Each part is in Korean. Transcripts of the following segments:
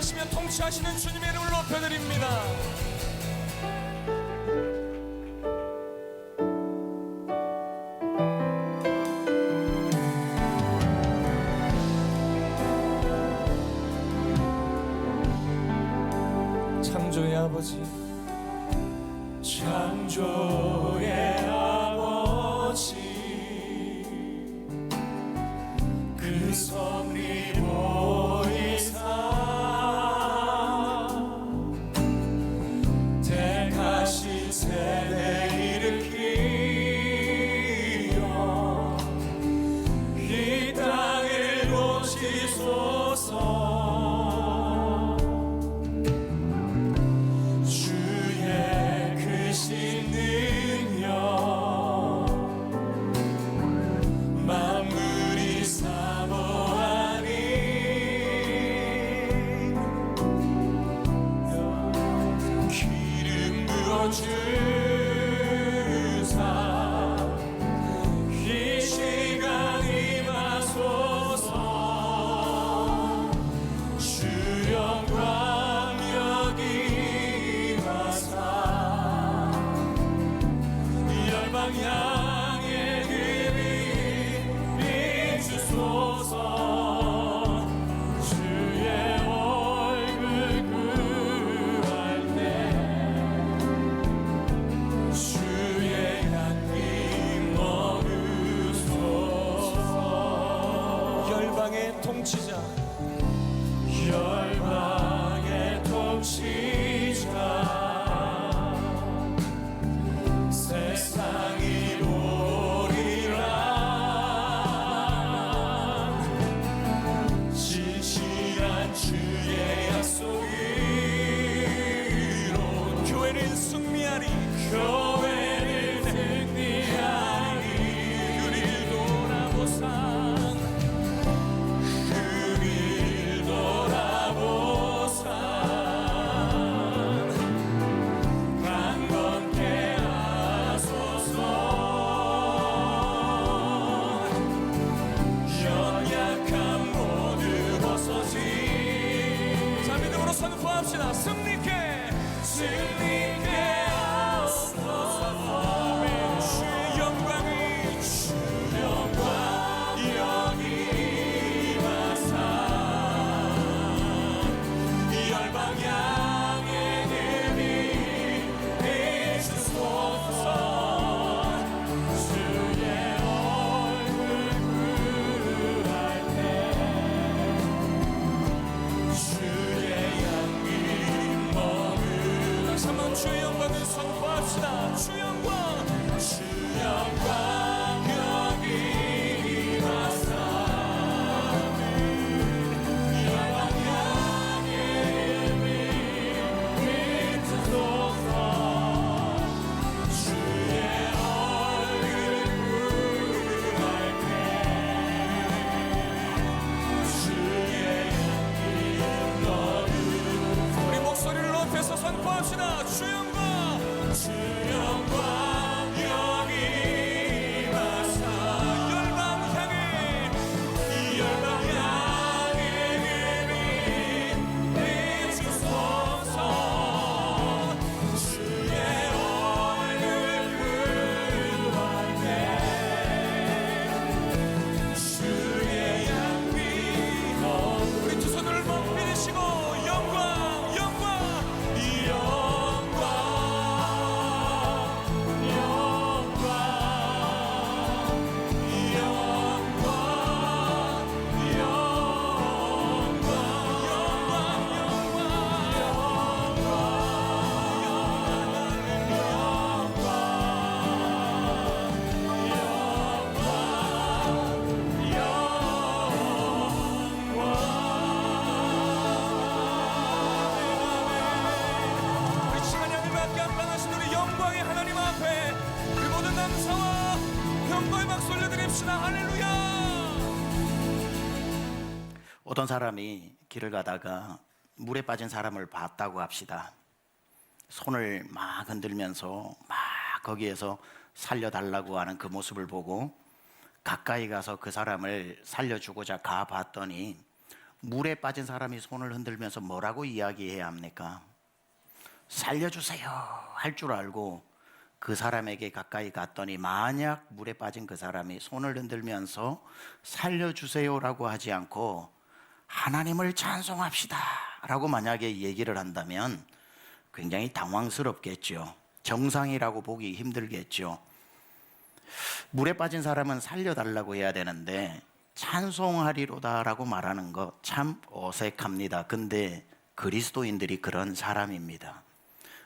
주관하시며 통치하시는 주님의 이름을 높여드립니다. 창조의 아버지, 창조의 아버지, 그 섭리 보이사 택하신 세대 일으키어 이 땅을 고치소서. 통치자, 열방의 통치자, 세상이 보리라. 진실한 주의 약속으로 교회는 승리하리, 교회는 승리하리. 그를 돌아보사 선포합시다. 승리케 하옵소서. 주의 영광이 여기 임하사 열방 향해 능히 비추소서. 주의 얼굴 구할 때 주의 다시 한번 주의 영광을 선포합시다. 주 영광, 주 영광 여기 임하사 열방 향해 비추소서. 주의 얼굴 구할 때 주의 향기 너를. 우리 목소리를 높여서 선포합시다. 주 영광, 주 영광 여기 임하사 열방 향해 비추소서. 주의 얼굴 구할 때 주의 양비. 우리 두 손을 높이 드시고 영광, 영광, 어떤 사람이 길을 가다가 물에 빠진 사람을 봤다고 합시다. 손을 막 흔들면서 막 거기에서 살려달라고 하는 그 모습을 보고 가까이 가서 그 사람을 살려주고자 가봤더니 물에 빠진 사람이 손을 흔들면서 뭐라고 이야기해야 합니까? 살려주세요 할 줄 알고 그 사람에게 가까이 갔더니 만약 물에 빠진 그 사람이 손을 흔들면서 살려주세요라고 하지 않고 하나님을 찬송합시다 라고 만약에 얘기를 한다면 굉장히 당황스럽겠죠. 정상이라고 보기 힘들겠죠. 물에 빠진 사람은 살려달라고 해야 되는데 찬송하리로다 라고 말하는 거 참 어색합니다. 근데 그리스도인들이 그런 사람입니다.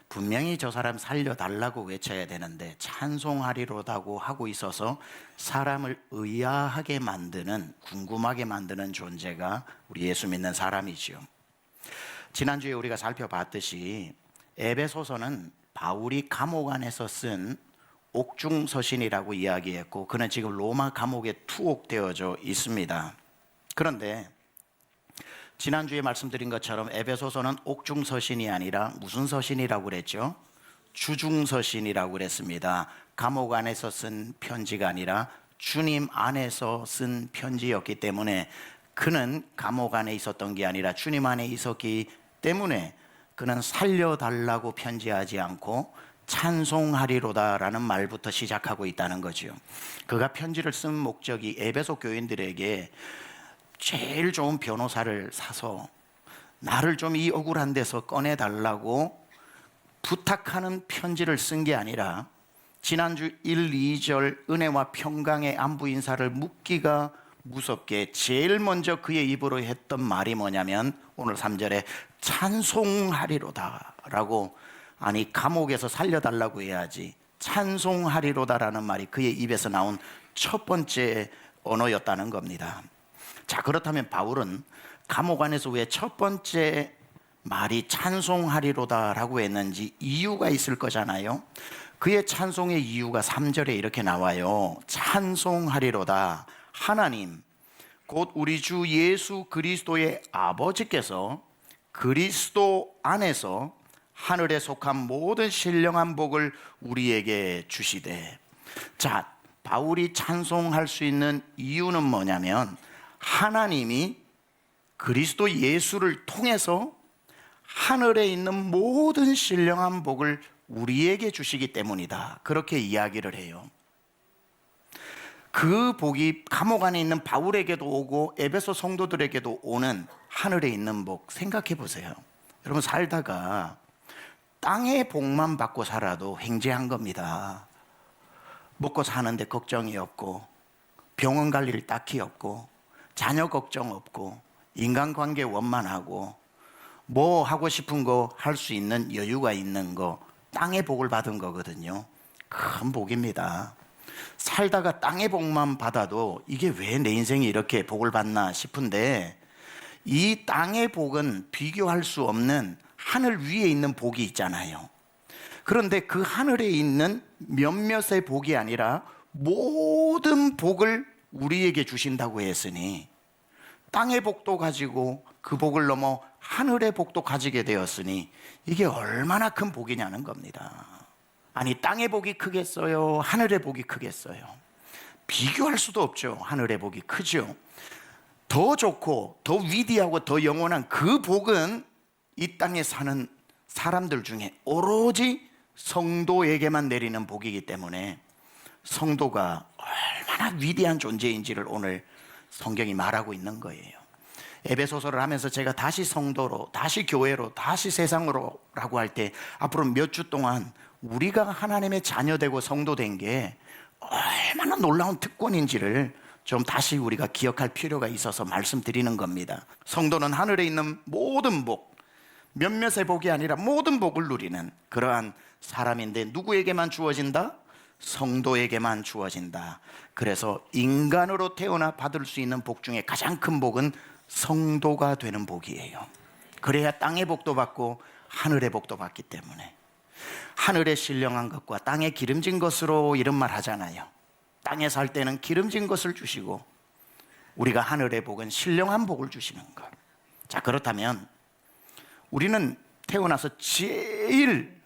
분명히 저 사람 살려달라고 외쳐야 되는데 찬송하리로다고 하고 있어서 사람을 의아하게 만드는, 궁금하게 만드는 존재가 우리 예수 믿는 사람이지요. 지난주에 우리가 살펴봤듯이 에베소서는 바울이 감옥 안에서 쓴 옥중서신이라고 이야기했고 그는 지금 로마 감옥에 투옥되어져 있습니다. 그런데 지난주에 말씀드린 것처럼 에베소서는 옥중서신이 아니라 무슨 서신이라고 그랬죠? 주중서신이라고 그랬습니다. 감옥 안에서 쓴 편지가 아니라 주님 안에서 쓴 편지였기 때문에 그는 감옥 안에 있었던 게 아니라 주님 안에 있었기 때문에 그는 살려달라고 편지하지 않고 찬송하리로다라는 말부터 시작하고 있다는 거죠. 그가 편지를 쓴 목적이 에베소 교인들에게 제일 좋은 변호사를 사서 나를 좀 이 억울한 데서 꺼내달라고 부탁하는 편지를 쓴 게 아니라 지난주 1, 2절 은혜와 평강의 안부 인사를 묻기가 무섭게 제일 먼저 그의 입으로 했던 말이 뭐냐면 오늘 3절에 찬송하리로다 라고, 아니 감옥에서 살려달라고 해야지 찬송하리로다라는 말이 그의 입에서 나온 첫 번째 언어였다는 겁니다. 자, 그렇다면 바울은 감옥 안에서 왜 첫 번째 말이 찬송하리로다라고 했는지 이유가 있을 거잖아요. 그의 찬송의 이유가 3절에 이렇게 나와요. 찬송하리로다. 하나님 곧 우리 주 예수 그리스도의 아버지께서 그리스도 안에서 하늘에 속한 모든 신령한 복을 우리에게 주시되. 자, 바울이 찬송할 수 있는 이유는 뭐냐면 하나님이 그리스도 예수를 통해서 하늘에 있는 모든 신령한 복을 우리에게 주시기 때문이다. 그렇게 이야기를 해요. 그 복이 감옥 안에 있는 바울에게도 오고 에베소 성도들에게도 오는 하늘에 있는 복 생각해 보세요. 여러분 살다가 땅의 복만 받고 살아도 횡재한 겁니다. 먹고 사는데 걱정이 없고 병원 갈 일 딱히 없고 자녀 걱정 없고 인간관계 원만하고 뭐 하고 싶은 거 할 수 있는 여유가 있는 거, 땅의 복을 받은 거거든요. 큰 복입니다. 살다가 땅의 복만 받아도 이게 왜 내 인생이 이렇게 복을 받나 싶은데 이 땅의 복은 비교할 수 없는 하늘 위에 있는 복이 있잖아요. 그런데 그 하늘에 있는 몇몇의 복이 아니라 모든 복을 우리에게 주신다고 했으니 땅의 복도 가지고 그 복을 넘어 하늘의 복도 가지게 되었으니 이게 얼마나 큰 복이냐는 겁니다. 아니 땅의 복이 크겠어요? 하늘의 복이 크겠어요? 비교할 수도 없죠. 하늘의 복이 크죠. 더 좋고 더 위대하고 더 영원한 그 복은 이 땅에 사는 사람들 중에 오로지 성도에게만 내리는 복이기 때문에 성도가 얼마나 위대한 존재인지를 오늘 성경이 말하고 있는 거예요. 에베소서를 하면서 제가 다시 성도로, 다시 교회로, 다시 세상으로 라고 할 때 앞으로 몇 주 동안 우리가 하나님의 자녀되고 성도된 게 얼마나 놀라운 특권인지를 좀 다시 우리가 기억할 필요가 있어서 말씀드리는 겁니다. 성도는 하늘에 있는 모든 복, 몇몇의 복이 아니라 모든 복을 누리는 그러한 사람인데 누구에게만 주어진다? 성도에게만 주어진다. 그래서 인간으로 태어나 받을 수 있는 복 중에 가장 큰 복은 성도가 되는 복이에요. 그래야 땅의 복도 받고 하늘의 복도 받기 때문에 하늘의 신령한 것과 땅에 기름진 것으로 이런 말 하잖아요. 땅에 살 때는 기름진 것을 주시고 우리가 하늘의 복은 신령한 복을 주시는 것. 자, 그렇다면 우리는 태어나서 제일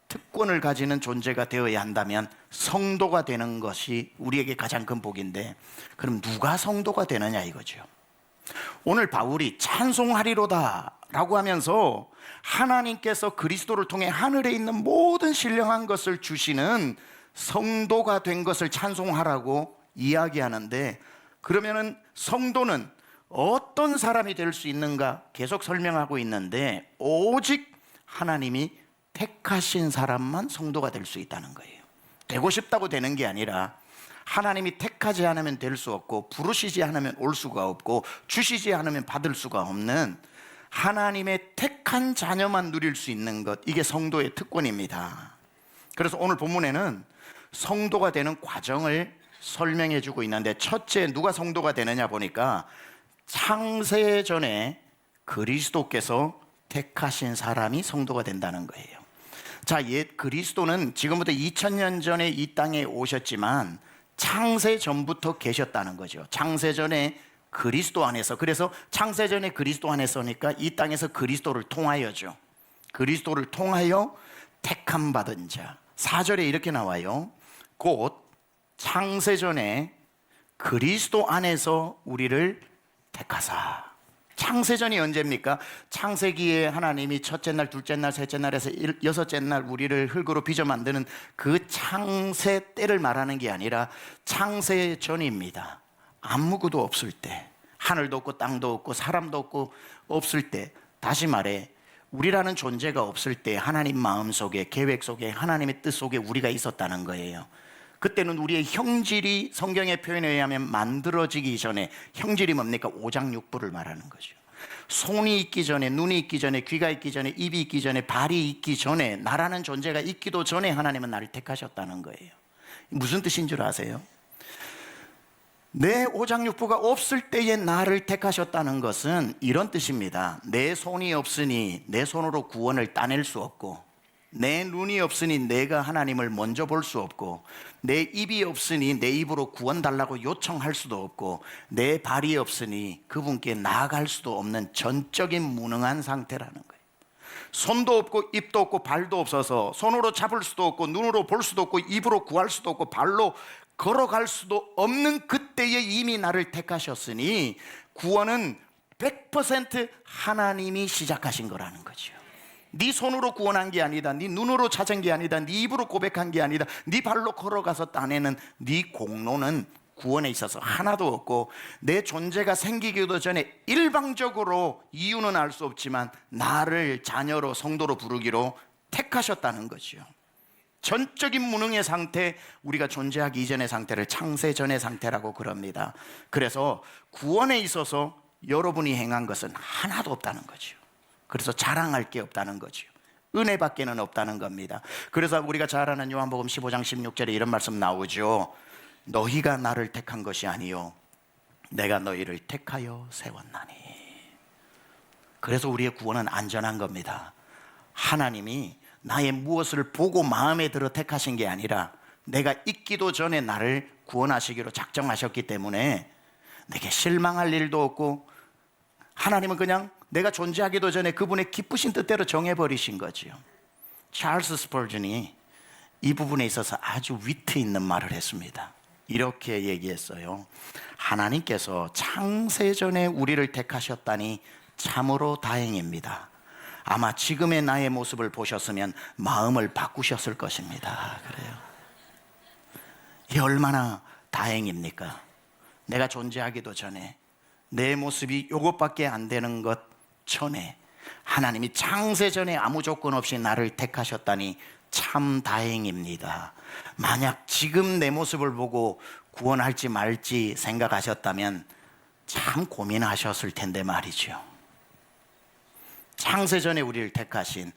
특권을 가지는 존재가 되어야 한다면 성도가 되는 것이 우리에게 가장 큰 복인데 그럼 누가 성도가 되느냐 이거죠. 오늘 바울이 찬송하리로다 라고 하면서 하나님께서 그리스도를 통해 하늘에 있는 모든 신령한 것을 주시는 성도가 된 것을 찬송하라고 이야기하는데, 그러면은 성도는 어떤 사람이 될 수 있는가 계속 설명하고 있는데, 오직 하나님이 택하신 사람만 성도가 될 수 있다는 거예요. 되고 싶다고 되는 게 아니라 하나님이 택하지 않으면 될 수 없고, 부르시지 않으면 올 수가 없고, 주시지 않으면 받을 수가 없는 하나님의 택한 자녀만 누릴 수 있는 것, 이게 성도의 특권입니다. 그래서 오늘 본문에는 성도가 되는 과정을 설명해 주고 있는데, 첫째 누가 성도가 되느냐 보니까 창세 전에 그리스도께서 택하신 사람이 성도가 된다는 거예요. 자, 옛 그리스도는 지금부터 2000년 전에 이 땅에 오셨지만 창세 전부터 계셨다는 거죠. 창세 전에 그리스도 안에서, 그래서 창세 전에 그리스도 안에서니까 이 땅에서 그리스도를 통하여죠. 그리스도를 통하여 택함 받은 자. 4절에 이렇게 나와요. 곧 창세 전에 그리스도 안에서 우리를 택하사. 창세전이 언제입니까? 창세기에 하나님이 첫째 날, 둘째 날, 셋째 날에서 여섯째 날 우리를 흙으로 빚어 만드는 그 창세 때를 말하는 게 아니라 창세전입니다. 아무것도 없을 때, 하늘도 없고 땅도 없고 사람도 없고 없을 때, 다시 말해 우리라는 존재가 없을 때 하나님 마음속에, 계획 속에, 하나님의 뜻 속에 우리가 있었다는 거예요. 그때는 우리의 형질이 성경의 표현에 의하면 만들어지기 전에, 형질이 뭡니까? 오장육부를 말하는 거죠. 손이 있기 전에, 눈이 있기 전에, 귀가 있기 전에, 입이 있기 전에, 발이 있기 전에, 나라는 존재가 있기도 전에 하나님은 나를 택하셨다는 거예요. 무슨 뜻인 줄 아세요? 내 오장육부가 없을 때에 나를 택하셨다는 것은 이런 뜻입니다. 내 손이 없으니 내 손으로 구원을 따낼 수 없고, 내 눈이 없으니 내가 하나님을 먼저 볼 수 없고, 내 입이 없으니 내 입으로 구원 달라고 요청할 수도 없고, 내 발이 없으니 그분께 나아갈 수도 없는 전적인 무능한 상태라는 거예요. 손도 없고 입도 없고 발도 없어서 손으로 잡을 수도 없고, 눈으로 볼 수도 없고, 입으로 구할 수도 없고, 발로 걸어갈 수도 없는 그때에 이미 나를 택하셨으니 구원은 100% 하나님이 시작하신 거라는 거죠. 네 손으로 구원한 게 아니다, 네 눈으로 찾은 게 아니다, 네 입으로 고백한 게 아니다, 네 발로 걸어가서 따내는 네 공로는 구원에 있어서 하나도 없고, 내 존재가 생기기도 전에 일방적으로 이유는 알 수 없지만 나를 자녀로, 성도로 부르기로 택하셨다는 거죠. 전적인 무능의 상태, 우리가 존재하기 이전의 상태를 창세 전의 상태라고 그럽니다. 그래서 구원에 있어서 여러분이 행한 것은 하나도 없다는 거죠. 그래서 자랑할 게 없다는 거죠. 은혜밖에는 없다는 겁니다. 그래서 우리가 잘 아는 요한복음 15장 16절에 이런 말씀 나오죠. 너희가 나를 택한 것이 아니요 내가 너희를 택하여 세웠나니. 그래서 우리의 구원은 안전한 겁니다. 하나님이 나의 무엇을 보고 마음에 들어 택하신 게 아니라 내가 있기도 전에 나를 구원하시기로 작정하셨기 때문에 내게 실망할 일도 없고, 하나님은 그냥 내가 존재하기도 전에 그분의 기쁘신 뜻대로 정해버리신 거지요. 찰스 스펄전이 이 부분에 있어서 아주 위트 있는 말을 했습니다. 이렇게 얘기했어요. 하나님께서 창세전에 우리를 택하셨다니 참으로 다행입니다. 아마 지금의 나의 모습을 보셨으면 마음을 바꾸셨을 것입니다. 그래요. 이게 얼마나 다행입니까? 내가 존재하기도 전에, 내 모습이 이것밖에 안 되는 것 전에 하나님이 창세전에 아무 조건 없이 나를 택하셨다니 참 다행입니다. 만약 지금 내 모습을 보고 구원할지 말지 생각하셨다면 참 고민하셨을 텐데 말이죠. 창세전에 우리를 택하신,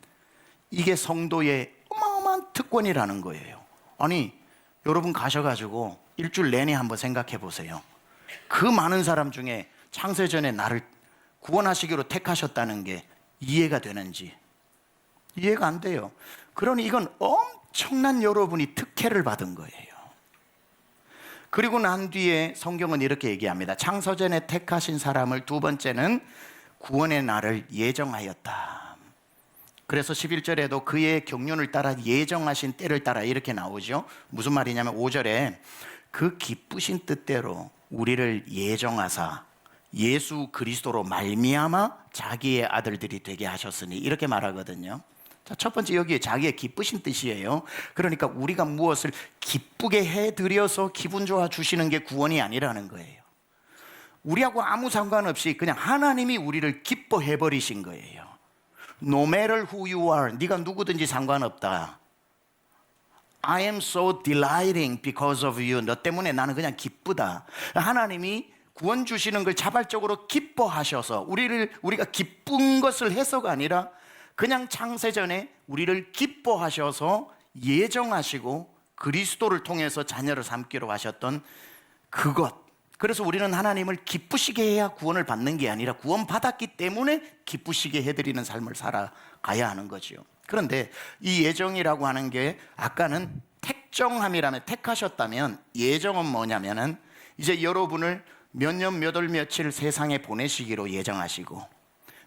이게 성도의 어마어마한 특권이라는 거예요. 아니, 여러분 가셔가지고 일주일 내내 한번 생각해 보세요. 그 많은 사람 중에 창세전에 나를 구원하시기로 택하셨다는 게 이해가 되는지. 이해가 안 돼요. 그러니 이건 엄청난 여러분이 특혜를 받은 거예요. 그리고 난 뒤에 성경은 이렇게 얘기합니다. 창세전에 택하신 사람을 두 번째는 구원의 날을 예정하였다. 그래서 11절에도 그의 경륜을 따라 예정하신 때를 따라 이렇게 나오죠. 무슨 말이냐면 5절에 그 기쁘신 뜻대로 우리를 예정하사, 예수 그리스도로 말미암아 자기의 아들들이 되게 하셨으니 이렇게 말하거든요. 자, 첫 번째 여기에 자기의 기쁘신 뜻이에요. 그러니까 우리가 무엇을 기쁘게 해드려서 기분 좋아 주시는 게 구원이 아니라는 거예요. 우리하고 아무 상관없이 그냥 하나님이 우리를 기뻐해 버리신 거예요. No matter who you are, 네가 누구든지 상관없다. I am so delighting because of you. 너 때문에 나는 그냥 기쁘다. 하나님이 구원 주시는 걸 자발적으로 기뻐하셔서 우리가 기쁜 것을 해서가 아니라 그냥 창세전에 우리를 기뻐하셔서 예정하시고 그리스도를 통해서 자녀를 삼기로 하셨던 그것. 그래서 우리는 하나님을 기쁘시게 해야 구원을 받는 게 아니라 구원받았기 때문에 기쁘시게 해드리는 삶을 살아가야 하는 거죠. 그런데 이 예정이라고 하는 게 아까는 택정함이라면, 택하셨다면 예정은 뭐냐면은 이제 여러분을 몇 년 몇 월 며칠 세상에 보내시기로 예정하시고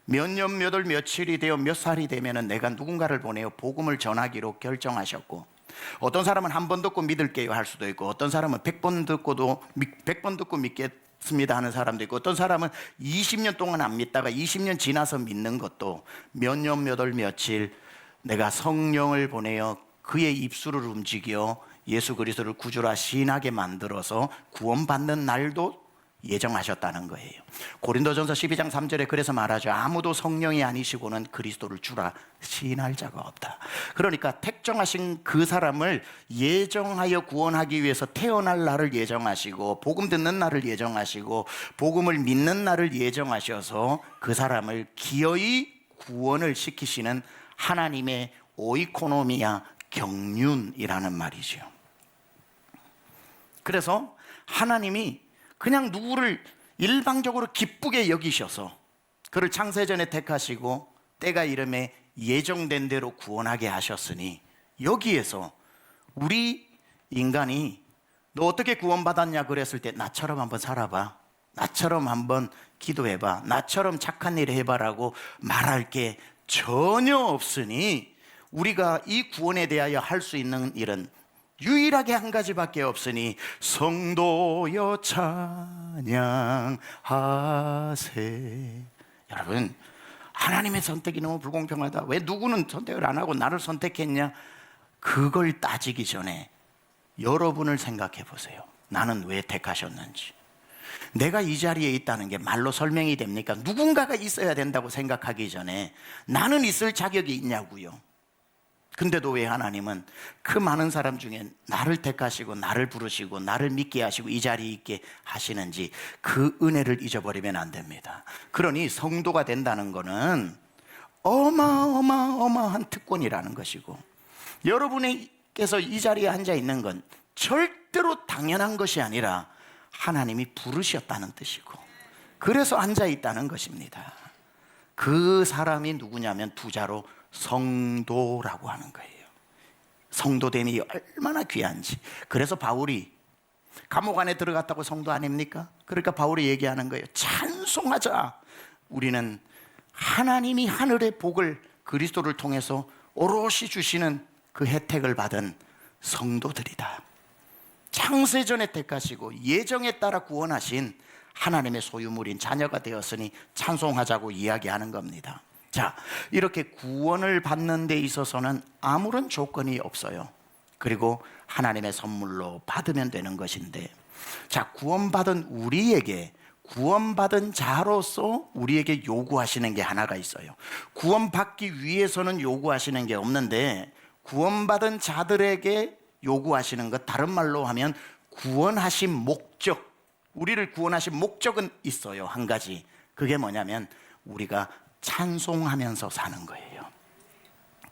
몇 년 몇 월 며칠이 되어 몇 살이 되면은 내가 누군가를 보내어 복음을 전하기로 결정하셨고, 어떤 사람은 한 번 듣고 믿을게요 할 수도 있고, 어떤 사람은 100번 듣고 믿겠습니다 하는 사람도 있고, 어떤 사람은 20년 동안 안 믿다가 20년 지나서 믿는 것도 몇 년 몇 월 며칠 내가 성령을 보내어 그의 입술을 움직여 예수 그리스도를 구주라 시인하게 만들어서 구원받는 날도 예정하셨다는 거예요. 고린도전서 12장 3절에 그래서 말하죠. 아무도 성령이 아니시고는 그리스도를 주라 시인할 자가 없다. 그러니까 택정하신 그 사람을 예정하여 구원하기 위해서 태어날 날을 예정하시고 복음 듣는 날을 예정하시고 복음을 믿는 날을 예정하셔서 그 사람을 기어이 구원을 시키시는 하나님의 오이코노미아 경륜이라는 말이죠. 그래서 하나님이 그냥 누구를 일방적으로 기쁘게 여기셔서 그를 창세전에 택하시고 때가 이름에 예정된 대로 구원하게 하셨으니, 여기에서 우리 인간이 너 어떻게 구원받았냐 그랬을 때 나처럼 한번 살아봐, 나처럼 한번 기도해봐, 나처럼 착한 일 해봐라고 말할 게 전혀 없으니 우리가 이 구원에 대하여 할 수 있는 일은 유일하게 한 가지밖에 없으니 성도여 찬양하세. 여러분, 하나님의 선택이 너무 불공평하다. 왜 누구는 선택을 안 하고 나를 선택했냐? 그걸 따지기 전에 여러분을 생각해 보세요. 나는 왜 택하셨는지. 내가 이 자리에 있다는 게 말로 설명이 됩니까? 누군가가 있어야 된다고 생각하기 전에 나는 있을 자격이 있냐고요. 근데도 왜 하나님은 그 많은 사람 중에 나를 택하시고 나를 부르시고 나를 믿게 하시고 이 자리에 있게 하시는지 그 은혜를 잊어버리면 안 됩니다. 그러니 성도가 된다는 것은 어마어마한 특권이라는 것이고, 여러분께서 이 자리에 앉아 있는 건 절대로 당연한 것이 아니라 하나님이 부르셨다는 뜻이고, 그래서 앉아 있다는 것입니다. 그 사람이 누구냐면 부자로 성도라고 하는 거예요. 성도됨이 얼마나 귀한지. 그래서 바울이 감옥 안에 들어갔다고 성도 아닙니까? 그러니까 바울이 얘기하는 거예요. 찬송하자. 우리는 하나님이 하늘의 복을 그리스도를 통해서 오롯이 주시는 그 혜택을 받은 성도들이다. 창세전에 택하시고 예정에 따라 구원하신 하나님의 소유물인 자녀가 되었으니 찬송하자고 이야기하는 겁니다. 자, 이렇게 구원을 받는 데 있어서는 아무런 조건이 없어요. 그리고 하나님의 선물로 받으면 되는 것인데, 자, 구원받은 우리에게, 구원받은 자로서 우리에게 요구하시는 게 하나가 있어요. 구원받기 위해서는 요구하시는 게 없는데 구원받은 자들에게 요구하시는 것, 다른 말로 하면 구원하신 목적, 우리를 구원하신 목적은 있어요. 한 가지. 그게 뭐냐면 우리가 찬송하면서 사는 거예요.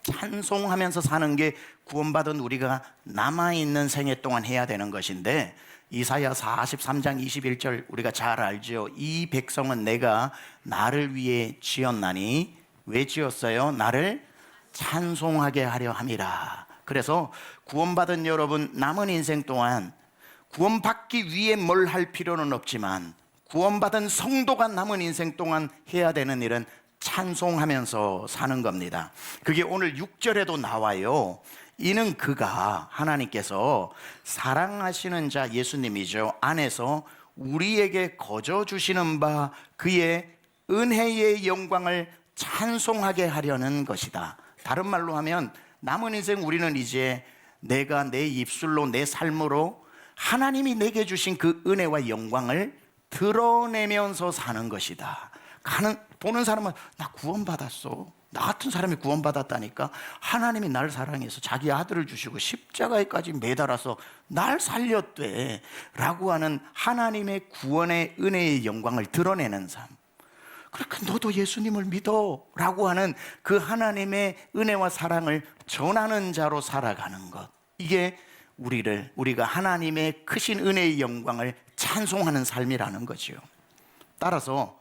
찬송하면서 사는 게 구원받은 우리가 남아있는 생애 동안 해야 되는 것인데, 이사야 43장 21절 우리가 잘 알죠. 이 백성은 내가 나를 위해 지었나니, 왜 지었어요? 나를 찬송하게 하려 함이라. 그래서 구원받은 여러분, 남은 인생 동안 구원받기 위해 뭘 할 필요는 없지만 구원받은 성도가 남은 인생 동안 해야 되는 일은 찬송하면서 사는 겁니다. 그게 오늘 6절에도 나와요. 이는 그가, 하나님께서 사랑하시는 자 예수님이죠, 안에서 우리에게 거저 주시는 바 그의 은혜의 영광을 찬송하게 하려는 것이다. 다른 말로 하면 남은 인생 우리는 이제 내가 내 입술로 내 삶으로 하나님이 내게 주신 그 은혜와 영광을 드러내면서 사는 것이다. 보는 사람은 나 구원받았어. 나 같은 사람이 구원받았다니까. 하나님이 날 사랑해서 자기 아들을 주시고 십자가에까지 매달아서 날 살렸대 라고 하는 하나님의 구원의 은혜의 영광을 드러내는 삶. 그러니까 너도 예수님을 믿어 라고 하는 그 하나님의 은혜와 사랑을 전하는 자로 살아가는 것. 이게 우리가 하나님의 크신 은혜의 영광을 찬송하는 삶이라는 거죠. 따라서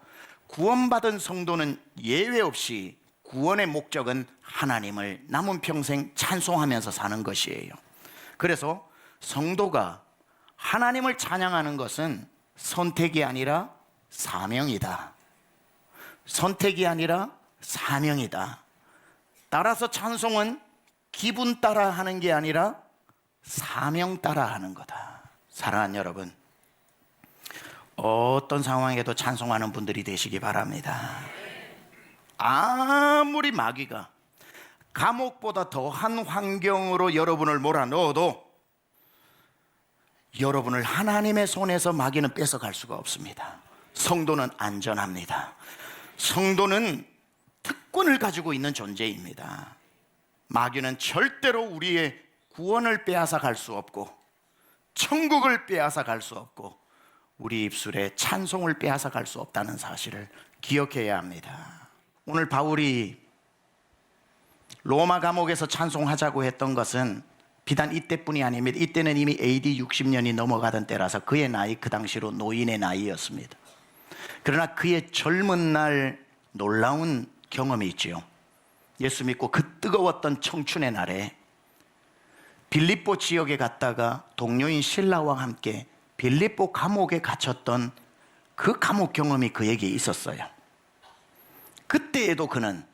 구원받은 성도는 예외 없이 구원의 목적은 하나님을 남은 평생 찬송하면서 사는 것이에요. 그래서 성도가 하나님을 찬양하는 것은 선택이 아니라 사명이다. 선택이 아니라 사명이다. 따라서 찬송은 기분 따라 하는 게 아니라 사명 따라 하는 거다. 사랑하는 여러분, 어떤 상황에도 찬송하는 분들이 되시기 바랍니다. 아무리 마귀가 감옥보다 더한 환경으로 여러분을 몰아넣어도 여러분을 하나님의 손에서 마귀는 뺏어갈 수가 없습니다. 성도는 안전합니다. 성도는 특권을 가지고 있는 존재입니다. 마귀는 절대로 우리의 구원을 빼앗아 갈 수 없고 천국을 빼앗아 갈 수 없고 우리 입술에 찬송을 빼앗아 갈 수 없다는 사실을 기억해야 합니다. 오늘 바울이 로마 감옥에서 찬송하자고 했던 것은 비단 이때뿐이 아닙니다. 이때는 이미 AD 60년이 넘어가던 때라서 그의 나이 그 당시로 노인의 나이였습니다. 그러나 그의 젊은 날 놀라운 경험이 있지요. 예수 믿고 그 뜨거웠던 청춘의 날에 빌립보 지역에 갔다가 동료인 실라와 함께 빌립보 감옥에 갇혔던 그 감옥 경험이 그에게 있었어요. 그때에도 그는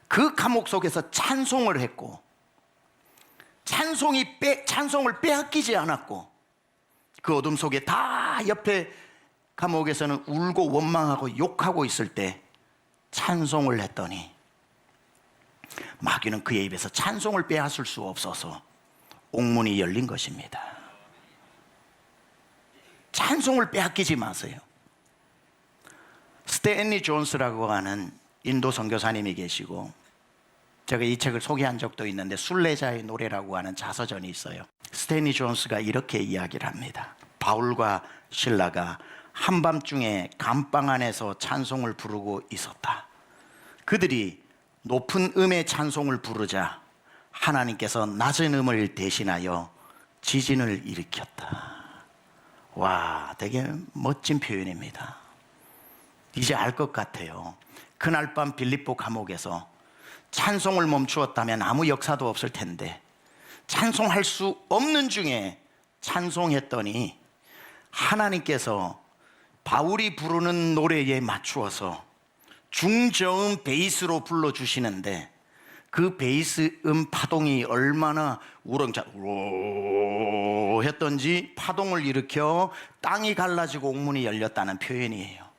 그 감옥 속에서 찬송을 했고 찬송을 빼앗기지 않았고 그 어둠 속에 다 옆에 감옥에서는 울고 원망하고 욕하고 있을 때 찬송을 했더니 마귀는 그의 입에서 찬송을 빼앗을 수 없어서 옥문이 열린 것입니다. 찬송을 빼앗기지 마세요. 스탠리 존스라고 하는 인도 선교사님이 계시고 제가 이 책을 소개한 적도 있는데 순례자의 노래라고 하는 자서전이 있어요. 스탠리 존스가 이렇게 이야기를 합니다. 바울과 실라가 한밤중에 감방 안에서 찬송을 부르고 있었다. 그들이 높은 음의 찬송을 부르자 하나님께서 낮은 음을 대신하여 지진을 일으켰다. 와, 되게 멋진 표현입니다. 이제 알 것 같아요. 그날 밤 빌립보 감옥에서 찬송을 멈추었다면 아무 역사도 없을 텐데 찬송할 수 없는 중에 찬송했더니 하나님께서 바울이 부르는 노래에 맞추어서 중저음 베이스로 불러주시는데 그 베이스 파동이 얼마나 우렁차 했던지 파동을 일으켜 땅이 갈라지고 옥문이 열렸다는 표현이에요.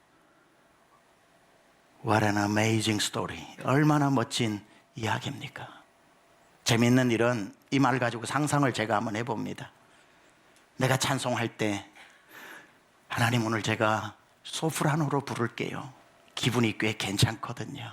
What an amazing story. 얼마나 멋진 이야기입니까? 재밌는 일은 이 말 가지고 상상을 제가 한번 해봅니다. 내가 찬송할 때 하나님 오늘 제가 소프라노로 부를게요. 기분이 꽤 괜찮거든요.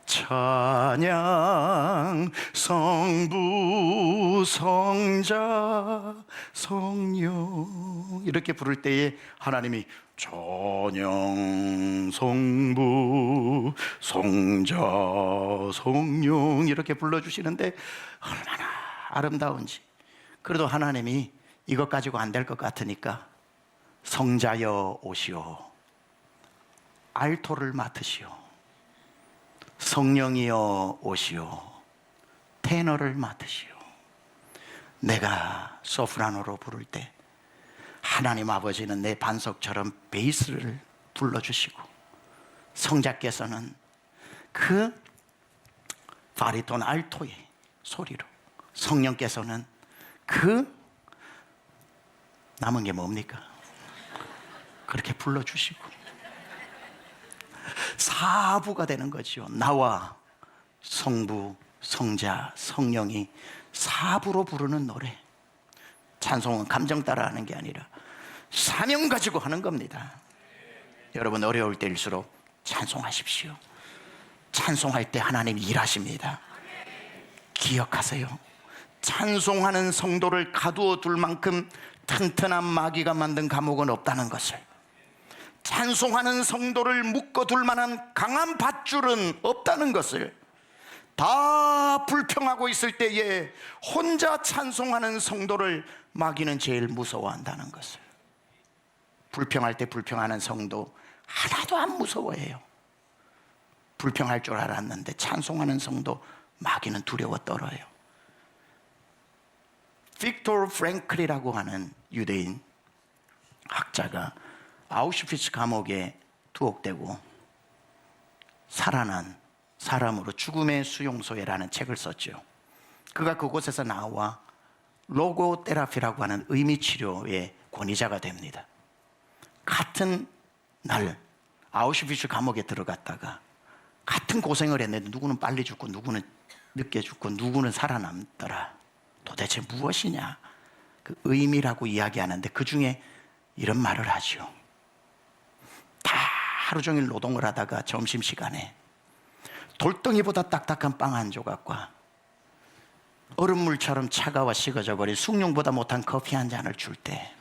찬양 성부 성자 성령 이렇게 부를 때에 하나님이 찬양 성부 성자 성령 이렇게 불러주시는데 얼마나 아름다운지. 그래도 하나님이 이것 가지고 안 될 것 같으니까 성자여 오시오, 알토를 맡으시오, 성령이여 오시오, 테너를 맡으시오. 내가 소프라노로 부를 때 하나님 아버지는 내 반석처럼 베이스를 불러주시고 성자께서는 그 바리톤 알토의 소리로, 성령께서는 그 남은 게 뭡니까? 그렇게 불러주시고 사부가 되는 거죠. 나와 성부, 성자, 성령이 사부로 부르는 노래. 찬송은 감정 따라 하는 게 아니라 사명 가지고 하는 겁니다. 여러분 어려울 때일수록 찬송하십시오. 찬송할 때 하나님 일하십니다. 기억하세요. 찬송하는 성도를 가두어 둘 만큼 튼튼한 마귀가 만든 감옥은 없다는 것을, 찬송하는 성도를 묶어둘 만한 강한 밧줄은 없다는 것을, 다 불평하고 있을 때에 혼자 찬송하는 성도를 마귀는 제일 무서워한다는 것을. 불평할 때 불평하는 성도 하나도 안 무서워해요. 불평할 줄 알았는데 찬송하는 성도 마귀는 두려워 떨어요. 빅토르 프랭클이라고 하는 유대인 학자가 아우슈비츠 감옥에 투옥되고 살아난 사람으로 죽음의 수용소에라는 책을 썼죠. 그가 그곳에서 나와 로고테라피라고 하는 의미치료의 권위자가 됩니다. 같은 날 아우슈비츠 감옥에 들어갔다가 같은 고생을 했는데 누구는 빨리 죽고 누구는 늦게 죽고 누구는 살아남더라. 도대체 무엇이냐? 그 의미라고 이야기하는데 그 중에 이런 말을 하죠. 다 하루 종일 노동을 하다가 점심시간에 돌덩이보다 딱딱한 빵 한 조각과 얼음물처럼 차가워 식어져 버린 숭늉보다 못한 커피 한 잔을 줄 때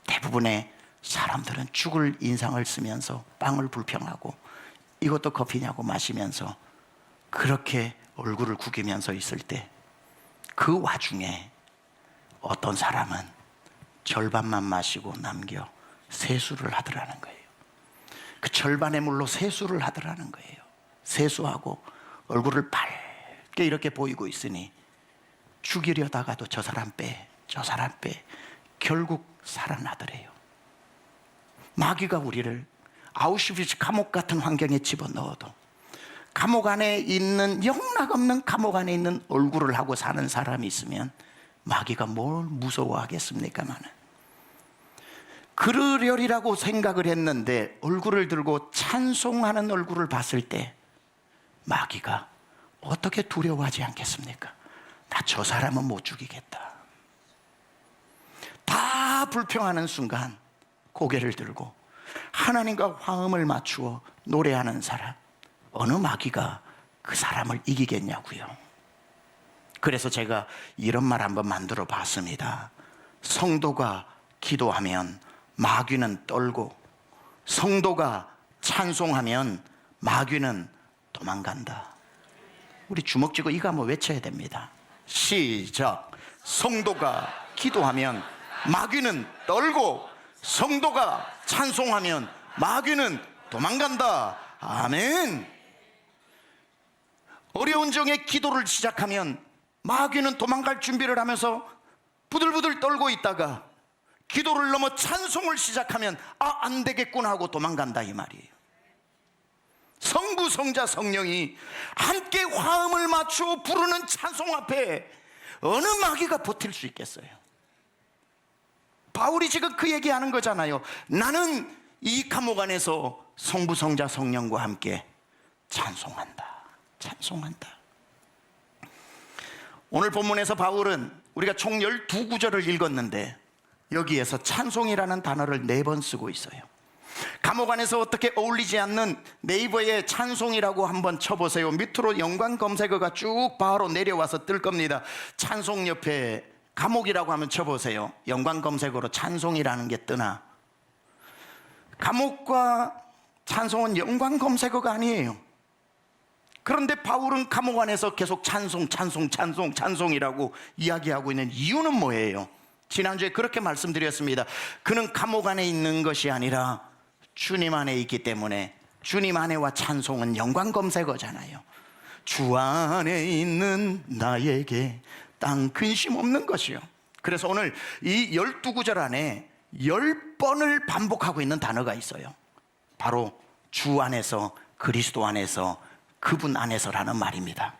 대부분의 사람들은 죽을 인상을 쓰면서 빵을 불평하고 이것도 커피냐고 마시면서 그렇게 얼굴을 구기면서 있을 때 그 와중에 어떤 사람은 절반만 마시고 남겨 세수를 하더라는 거예요. 그 절반의 물로 세수를 하더라는 거예요. 세수하고 얼굴을 밝게 이렇게 보이고 있으니 죽이려다가도 저 사람 빼 결국 살아나더래요. 마귀가 우리를 아우슈비츠 감옥 같은 환경에 집어넣어도 감옥 안에 있는 영락없는 감옥 안에 있는 얼굴을 하고 사는 사람이 있으면 마귀가 뭘 무서워하겠습니까마는. 그러려리라고 생각을 했는데 얼굴을 들고 찬송하는 얼굴을 봤을 때 마귀가 어떻게 두려워하지 않겠습니까? 나 저 사람은 못 죽이겠다. 다 불평하는 순간 고개를 들고 하나님과 화음을 맞추어 노래하는 사람, 어느 마귀가 그 사람을 이기겠냐고요. 그래서 제가 이런 말 한번 만들어 봤습니다. 성도가 기도하면 마귀는 떨고 성도가 찬송하면 마귀는 도망간다. 우리 주먹 쥐고 이거 한번 외쳐야 됩니다. 시작. 성도가 기도하면 마귀는 떨고 성도가 찬송하면 마귀는 도망간다. 아멘. 어려운 중에 기도를 시작하면 마귀는 도망갈 준비를 하면서 부들부들 떨고 있다가 기도를 넘어 찬송을 시작하면 안 되겠구나 하고 도망간다 이 말이에요. 성부, 성자, 성령이 함께 화음을 맞추어 부르는 찬송 앞에 어느 마귀가 버틸 수 있겠어요? 바울이 지금 그 얘기하는 거잖아요. 나는 이 감옥 안에서 성부, 성자, 성령과 함께 찬송한다. 오늘 본문에서 바울은 우리가 총 12구절을 읽었는데 여기에서 찬송이라는 단어를 4번 쓰고 있어요. 감옥 안에서 어떻게 어울리지 않는 네이버에 찬송이라고 한번 쳐보세요. 밑으로 연관 검색어가 쭉 바로 내려와서 뜰 겁니다. 찬송 옆에 감옥이라고 하면 쳐보세요. 연관 검색어로 찬송이라는 게 뜨나? 감옥과 찬송은 연관 검색어가 아니에요. 그런데 바울은 감옥 안에서 계속 찬송이라고 이야기하고 있는 이유는 뭐예요? 지난주에 그렇게 말씀드렸습니다. 그는 감옥 안에 있는 것이 아니라 주님 안에 있기 때문에 주님 안에와 찬송은 연관 검색어잖아요. 주 안에 있는 나에게 땅 근심 없는 것이요. 그래서 오늘 이 12구절 안에 10번을 반복하고 있는 단어가 있어요. 바로 주 안에서, 그리스도 안에서, 그분 안에서라는 말입니다.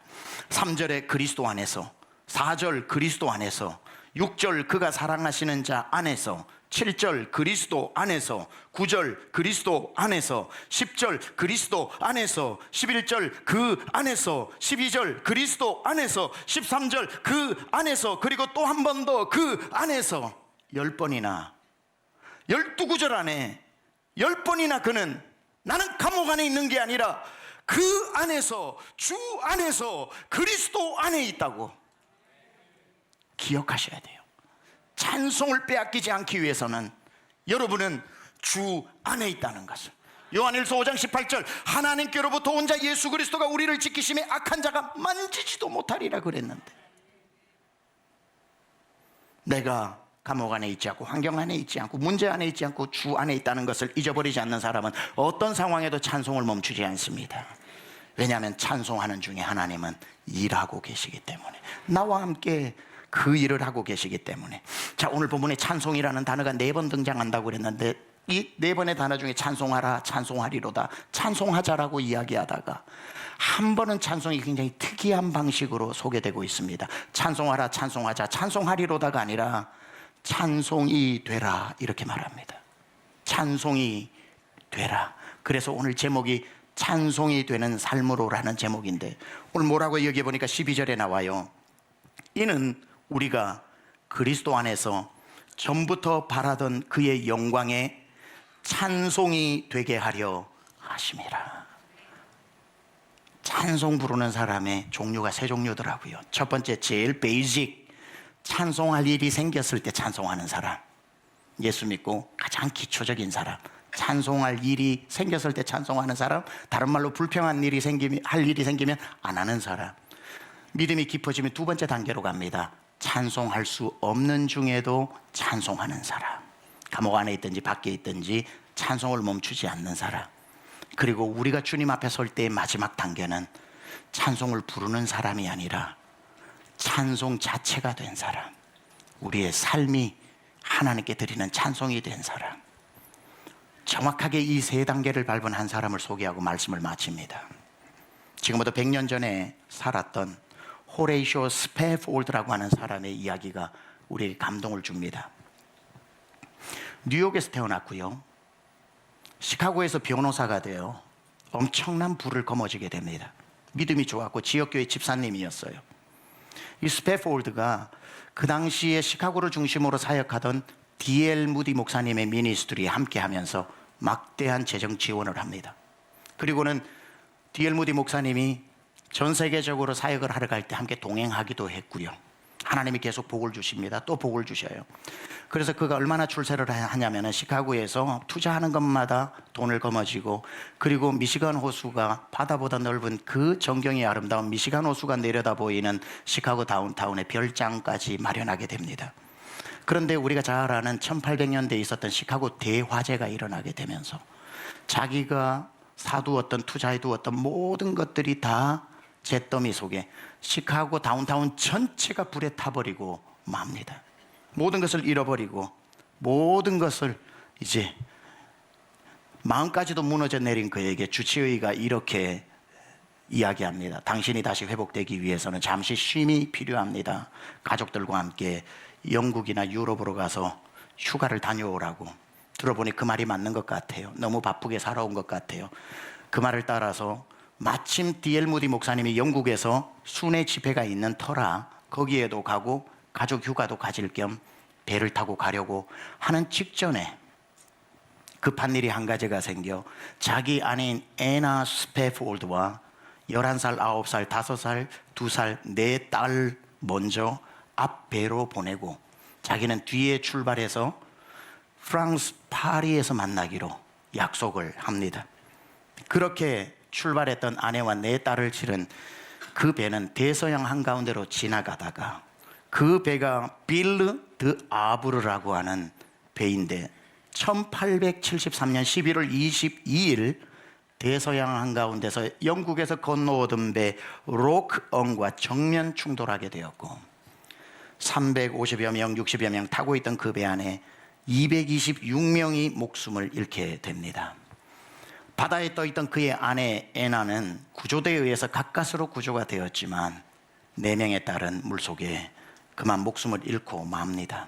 3절에 그리스도 안에서, 4절 그리스도 안에서, 6절 그가 사랑하시는 자 안에서, 7절 그리스도 안에서, 9절 그리스도 안에서, 10절 그리스도 안에서, 11절 그 안에서, 12절 그리스도 안에서, 13절 그 안에서, 그리고 또 한 번 더 그 안에서 10번이나 12구절 안에 10번이나 그는 나는 감옥 안에 있는 게 아니라 그 안에서, 주 안에서, 그리스도 안에 있다고 기억하셔야 돼요. 찬송을 빼앗기지 않기 위해서는 여러분은 주 안에 있다는 것을. 요한일서 5장 18절 하나님께로부터 온 자 예수 그리스도가 우리를 지키심에 악한 자가 만지지도 못하리라 그랬는데, 내가 감옥 안에 있지 않고 환경 안에 있지 않고 문제 안에 있지 않고 주 안에 있다는 것을 잊어버리지 않는 사람은 어떤 상황에도 찬송을 멈추지 않습니다. 왜냐하면 찬송하는 중에 하나님은 일하고 계시기 때문에, 나와 함께 그 일을 하고 계시기 때문에. 자, 오늘 본문에 찬송이라는 단어가 4번 등장한다고 그랬는데, 이 4번의 단어 중에 찬송하라, 찬송하리로다, 찬송하자라고 이야기하다가 한 번은 찬송이 굉장히 특이한 방식으로 소개되고 있습니다. 찬송하라, 찬송하자, 찬송하리로다가 아니라 찬송이 되라 이렇게 말합니다. 찬송이 되라. 그래서 오늘 제목이 찬송이 되는 삶으로라는 제목인데, 오늘 뭐라고 여기 보니까 12절에 나와요. 이는 우리가 그리스도 안에서 전부터 바라던 그의 영광에 찬송이 되게 하려 하심이라. 찬송 부르는 사람의 종류가 3종류더라고요. 첫 번째, 제일 베이직, 찬송할 일이 생겼을 때 찬송하는 사람. 예수 믿고 가장 기초적인 사람. 찬송할 일이 생겼을 때 찬송하는 사람. 다른 말로 불평한 일이 할 일이 생기면 안 하는 사람. 믿음이 깊어지면 두 번째 단계로 갑니다. 찬송할 수 없는 중에도 찬송하는 사람. 감옥 안에 있든지 밖에 있든지 찬송을 멈추지 않는 사람. 그리고 우리가 주님 앞에 설 때의 마지막 단계는 찬송을 부르는 사람이 아니라 찬송 자체가 된 사람. 우리의 삶이 하나님께 드리는 찬송이 된 사람. 정확하게 이 3단계를 밟은 한 사람을 소개하고 말씀을 마칩니다. 지금부터 100년 전에 살았던 호레이쇼 스패폴드라고 하는 사람의 이야기가 우리에게 감동을 줍니다. 뉴욕에서 태어났고요, 시카고에서 변호사가 되어 엄청난 부를 거머쥐게 됩니다. 믿음이 좋았고 지역교회 집사님이었어요. 이 스패폴드가 그 당시에 시카고를 중심으로 사역하던 D.L. 무디 목사님의 미니스트리에 함께하면서 막대한 재정 지원을 합니다. 그리고는 D.L. 무디 목사님이 전 세계적으로 사역을 하러 갈 때 함께 동행하기도 했고요. 하나님이 계속 복을 주십니다. 또 복을 주셔요. 그래서 그가 얼마나 출세를 하냐면 시카고에서 투자하는 것마다 돈을 거머쥐고, 그리고 미시간 호수가 바다보다 넓은 그 전경이 아름다운 미시간 호수가 내려다 보이는 시카고 다운타운의 별장까지 마련하게 됩니다. 그런데 우리가 잘 아는 1800년대에 있었던 시카고 대화재가 일어나게 되면서 자기가 사두었던, 투자해두었던 모든 것들이 다 잿더미 속에 시카고 다운타운 전체가 불에 타버리고 맙니다. 모든 것을 잃어버리고 모든 것을 이제 마음까지도 무너져 내린 그에게 주치의가 이렇게 이야기합니다. 당신이 다시 회복되기 위해서는 잠시 쉼이 필요합니다. 가족들과 함께 영국이나 유럽으로 가서 휴가를 다녀오라고. 들어보니 그 말이 맞는 것 같아요. 너무 바쁘게 살아온 것 같아요. 그 말을 따라서 마침 D.L. 무디 목사님이 영국에서 순회 집회가 있는 터라 거기에도 가고 가족 휴가도 가질 겸 배를 타고 가려고 하는 직전에 급한 일이 한 가지가 생겨 자기 아내인 애나 스패폴드와 11살, 9살, 5살, 2살, 4딸 먼저 앞배로 보내고 자기는 뒤에 출발해서 프랑스 파리에서 만나기로 약속을 합니다. 그렇게 출발했던 아내와 4딸을 실은 그 배는 대서양 한가운데로 지나가다가 그 배가 빌르 드 아브르라고 하는 배인데 1873년 11월 22일 대서양 한가운데서 영국에서 건너오던 배 록엉과 정면 충돌하게 되었고 350여 명, 60여 명 타고 있던 그 배 안에 226명이 목숨을 잃게 됩니다. 바다에 떠있던 그의 아내 애나는 구조대에 의해서 가까스로 구조가 되었지만 4명의 딸은 물속에 그만 목숨을 잃고 맙니다.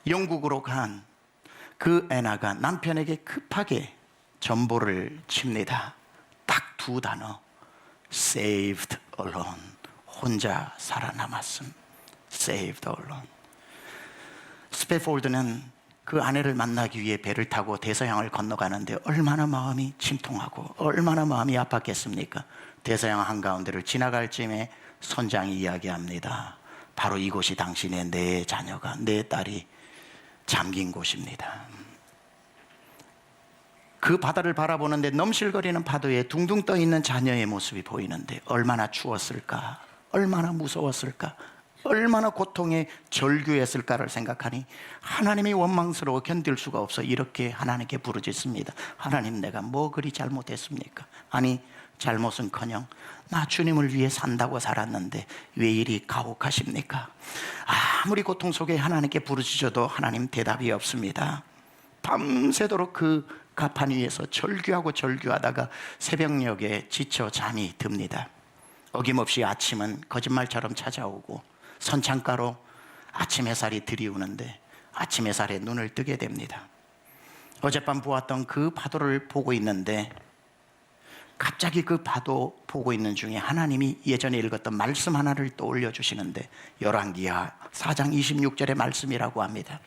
영국으로 간 그 애나가 남편에게 급하게 전보를 칩니다. 딱 두 단어, saved alone. 혼자 살아남았음. saved alone. 스패폴드는 그 아내를 만나기 위해 배를 타고 대서양을 건너가는데 얼마나 마음이 침통하고 얼마나 마음이 아팠겠습니까? 대서양 한가운데를 지나갈 쯤에 선장이 이야기합니다. 바로 이곳이 당신의 내 자녀가, 내 딸이 잠긴 곳입니다. 그 바다를 바라보는데 넘실거리는 파도에 둥둥 떠 있는 자녀의 모습이 보이는데 얼마나 추웠을까, 얼마나 무서웠을까, 얼마나 고통에 절규했을까를 생각하니 하나님이 원망스러워 견딜 수가 없어 이렇게 하나님께 부르짖습니다. 하나님, 내가 뭐 그리 잘못했습니까? 아니, 잘못은커녕 나 주님을 위해 산다고 살았는데 왜 이리 가혹하십니까? 아무리 고통 속에 하나님께 부르짖어도 하나님 대답이 없습니다. 밤새도록 그 가판 위에서 절규하고 절규하다가 새벽녘에 지쳐 잠이 듭니다. 어김없이 아침은 거짓말처럼 찾아오고 선창가로 아침 햇살이 들이우는데 아침 햇살에 눈을 뜨게 됩니다. 어젯밤 보았던 그 파도를 보고 있는데 갑자기 그 파도 보고 있는 중에 하나님이 예전에 읽었던 말씀 하나를 떠올려 주시는데 열왕기하 4장 26절의 말씀이라고 합니다.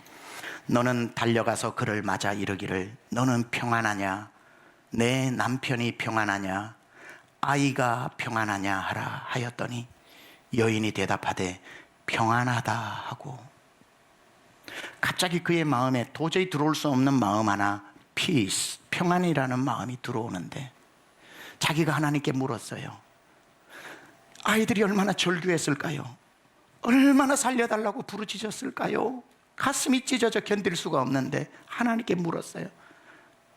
너는 달려가서 그를 맞아 이르기를 너는 평안하냐, 내 남편이 평안하냐, 아이가 평안하냐 하라 하였더니 여인이 대답하되 평안하다 하고, 갑자기 그의 마음에 도저히 들어올 수 없는 마음 하나, peace, 평안이라는 마음이 들어오는데 자기가 하나님께 물었어요. 아이들이 얼마나 절규했을까요? 얼마나 살려달라고 부르짖었을까요? 가슴이 찢어져 견딜 수가 없는데 하나님께 물었어요.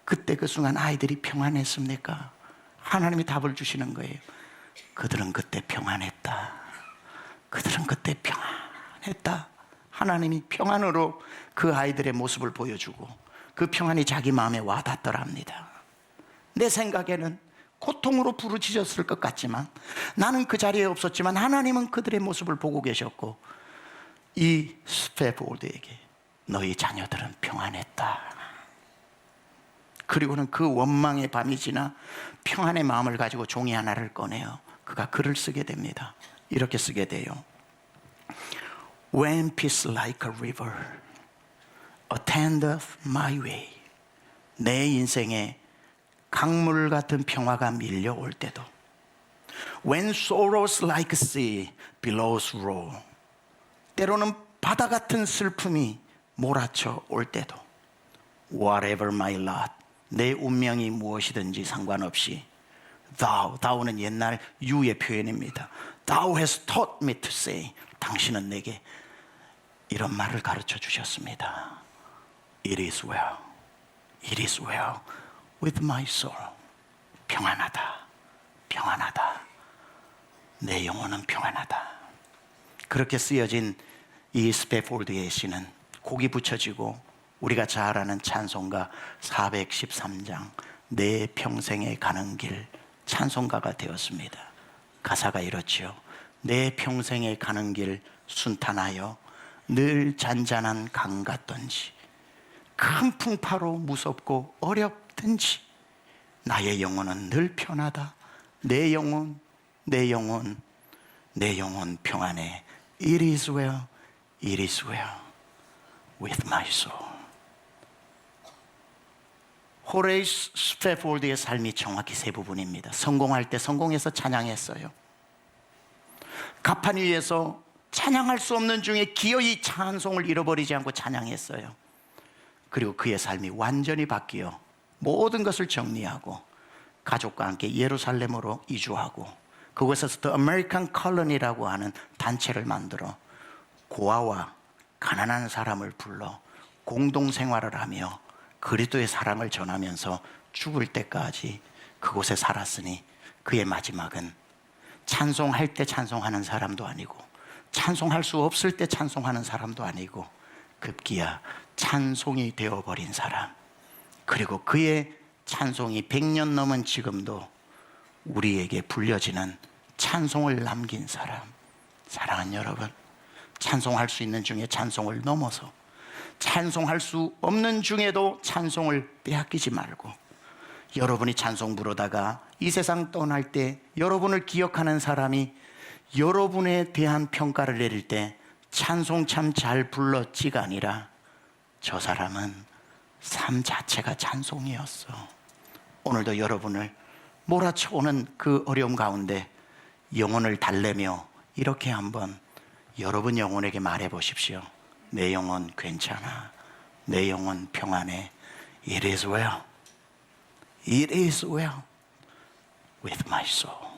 그때 그 순간 아이들이 평안했습니까? 하나님이 답을 주시는 거예요. 그들은 그때 평안했다. 그들은 그때 평안했다. 하나님이 평안으로 그 아이들의 모습을 보여주고 그 평안이 자기 마음에 와닿더랍니다. 내 생각에는 고통으로 부르짖었을 것 같지만 나는 그 자리에 없었지만 하나님은 그들의 모습을 보고 계셨고 이 스패폴드에게 너희 자녀들은 평안했다. 그리고는 그 원망의 밤이 지나 평안의 마음을 가지고 종이 하나를 꺼내어 그가 글을 쓰게 됩니다. 이렇게 쓰게 돼요. When peace like a river attendeth my way. 내 인생에 강물 같은 평화가 밀려올 때도 When sorrows like sea billows roll. 때로는 바다 같은 슬픔이 몰아쳐 올 때도 Whatever my lot. 내 운명이 무엇이든지 상관없이 Thou는 옛날 유의 표현입니다. Thou hast taught me to say. 당신은 내게 이런 말을 가르쳐 주셨습니다. It is well. It is well with my soul. 평안하다. 평안하다. 내 영혼은 평안하다. 그렇게 쓰여진 이 스패폴드의 시는 곡이 붙여지고 우리가 잘 아는 찬송가 413장 내 평생에 가는 길 찬송가가 되었습니다. 가사가 이렇지요. 내 평생에 가는 길 순탄하여 늘 잔잔한 강 같던지 큰 풍파로 무섭고 어렵든지 나의 영혼은 늘 편하다. 내 영혼, 내 영혼, 내 영혼 평안해. It is well, it is well with my soul. 호레이스 스패폴드의 삶이 정확히 세 부분입니다. 성공할 때 성공해서 찬양했어요. 가판 위에서 찬양할 수 없는 중에 기어이 찬송을 잃어버리지 않고 찬양했어요. 그리고 그의 삶이 완전히 바뀌어 모든 것을 정리하고 가족과 함께 예루살렘으로 이주하고 그곳에서 The American Colony라고 하는 단체를 만들어 고아와 가난한 사람을 불러 공동생활을 하며 그리스도의 사랑을 전하면서 죽을 때까지 그곳에 살았으니 그의 마지막은 찬송할 때 찬송하는 사람도 아니고 찬송할 수 없을 때 찬송하는 사람도 아니고 급기야 찬송이 되어버린 사람, 그리고 그의 찬송이 100년 넘은 지금도 우리에게 불려지는 찬송을 남긴 사람. 사랑하는 여러분, 찬송할 수 있는 중에 찬송을 넘어서 찬송할 수 없는 중에도 찬송을 빼앗기지 말고, 여러분이 찬송 부르다가 이 세상 떠날 때 여러분을 기억하는 사람이 여러분에 대한 평가를 내릴 때 찬송 참 잘 불렀지가 아니라 저 사람은 삶 자체가 찬송이었어. 오늘도 여러분을 몰아쳐오는 그 어려움 가운데 영혼을 달래며 이렇게 한번 여러분 영혼에게 말해 보십시오. 내 영혼 괜찮아. 내 영혼 평안해. It is well. It is well with my soul.